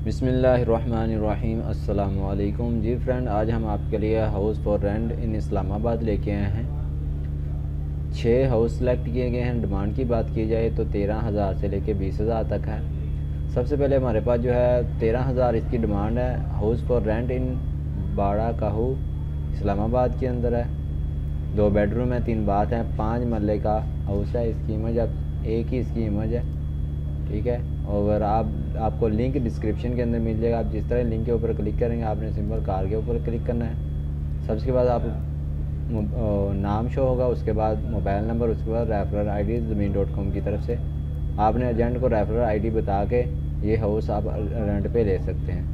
बिस्मिल्लाहिर्रहमानिर्रहीम। अस्सलामु अलैकुम। जी फ्रेंड, आज हम आपके लिए हाउस फॉर रेंट इन इस्लामाबाद लेके आए हैं। 6 हाउस सेलेक्ट किए गए हैं। डिमांड की बात की जाए तो 13,000 से लेके 20,000 तक है। सबसे पहले हमारे पास जो है 13,000 इसकी डिमांड है। हाउस फॉर रेंट इन बाड़ा काहू इस्लामाबाद के अंदर है। 2 बेडरूम है, 3 बाथ हैं, 5 मरले का हाउस है। इसकी इमेज अब एक ही इसकी इमेज है, ठीक है। और आपको लिंक डिस्क्रिप्शन के अंदर मिल जाएगा। आप जिस तरह लिंक के ऊपर क्लिक करेंगे, आपने सिंपल कार के ऊपर क्लिक करना है। सबसे बाद आप नाम शो होगा, उसके बाद मोबाइल नंबर, उसके बाद रेफरल आईडी ज़मीन.com की तरफ से आपने एजेंट को रेफरल आईडी बता के ये हाउस आप रेंट पे ले सकते हैं।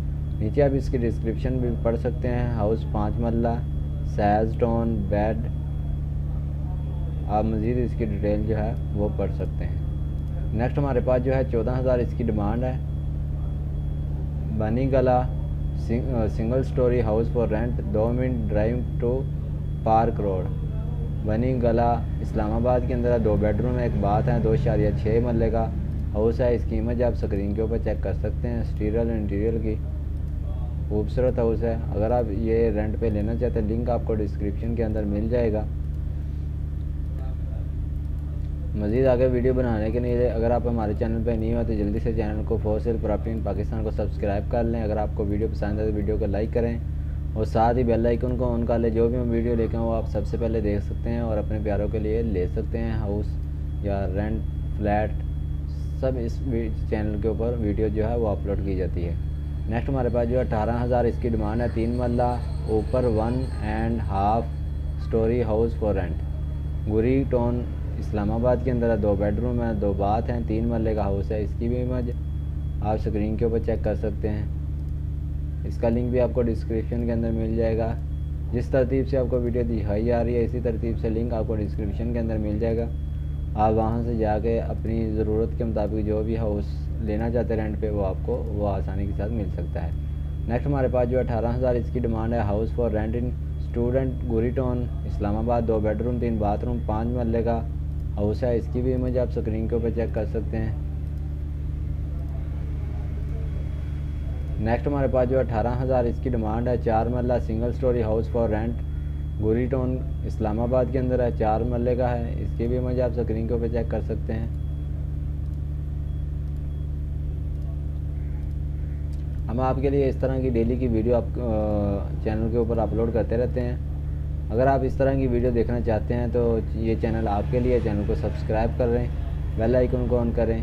नीचे आप इसकी डिस्क्रिप्शन भी पढ़ सकते हैं। हाउस 5 मरला, सैज टोन बेड। आप मज़ीद इसकी डिटेल जो है वो पढ़ सकते हैं। नेक्स्ट हमारे पास जो है 14,000 इसकी डिमांड है। Bani Gala single story house for rent, 2 minute drive to Park Road, Bani Gala Islamabad के अंदर है। 2 बेडरूम है, 1 बाथ है, 2.6 मरले का हाउस है। इसकी इमेज आप स्क्रीन के ऊपर चेक कर सकते हैं। एक्सटीरियर इंटीरियर की खूबसूरत हाउस है। अगर आप ये रेंट पे लेना चाहते हैं, लिंक आपको डिस्क्रिप्शन के अंदर मिल जाएगा। मज़ीद आगे वीडियो बनाने के लिए अगर आप हमारे चैनल पर नहीं हो तो जल्दी से चैनल को for sale property in Pakistan को सब्सक्राइब कर लें। अगर आपको वीडियो पसंद है तो वीडियो को लाइक करें और साथ ही बेल आइकन को ऑन कर लें। जो भी हम वीडियो लेके वो आप सबसे पहले देख सकते हैं और अपने प्यारों के लिए ले सकते हैं। हाउस या रेंट फ्लैट सब इस चैनल के ऊपर वीडियो जो है वो अपलोड की जाती है। नेक्स्ट हमारे पास जो है 18,000 इसकी डिमांड है। 3 मरला ऊपर 1.5 story house for rent, Ghauri Town Islamabad के अंदर है। 2 बेडरूम है, 2 बाथ हैं, 3 मरले का हाउस है। इसकी भी इमेज आप स्क्रीन के ऊपर चेक कर सकते हैं। इसका लिंक भी आपको डिस्क्रिप्शन के अंदर मिल जाएगा। जिस तरतीब से आपको वीडियो दिखाई जा रही है, इसी तरतीब से लिंक आपको डिस्क्रिप्शन के अंदर मिल जाएगा। आप वहां से जाके अपनी ज़रूरत के मुताबिक जो भी हाउस लेना चाहते हैं रेंट पे, वो आपको वो आसानी के साथ मिल सकता है। नेक्स्ट हमारे पास जो 18,000 इसकी डिमांड है। House for rent in student Ghauri Town Islamabad, 2 bedroom, 3 bathroom, 5 मरले का हाउस है। इसकी भी इमेज आप स्क्रीन के ऊपर चेक कर सकते हैं। नेक्स्ट हमारे पास जो 18,000 इसकी डिमांड है। 4 marla single story house for rent, Ghauri Town Islamabad के अंदर है, 4 मरले का है। इसकी भी इमेज आप स्क्रीन के ऊपर चेक कर सकते हैं। हम आपके लिए इस तरह की डेली की वीडियो आप चैनल के ऊपर अपलोड करते रहते हैं। अगर आप इस तरह की वीडियो देखना चाहते हैं तो ये चैनल आपके लिए। चैनल को सब्सक्राइब करें, बेल आइकन को ऑन करें।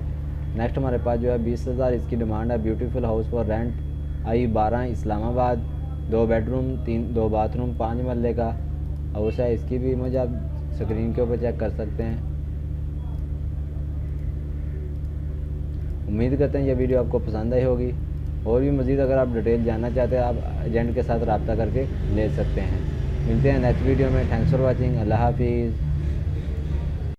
नेक्स्ट हमारे पास जो है 20,000 इसकी डिमांड है। Beautiful house for rent I-12 Islamabad, 2 bedroom, 2 bathroom, 5 मरले का हाउस है। इसकी भी इमेज आप स्क्रीन के ऊपर चेक कर सकते हैं। उम्मीद करते हैं ये वीडियो आपको पसंद आई होगी। और भी मज़ीद अगर आप डिटेल जानना चाहते हैं, आप एजेंट के साथ रब्ता करके ले सकते हैं। मिलते हैं नेक्स्ट वीडियो में। Thanks for watching. अल्लाह हाफिज़।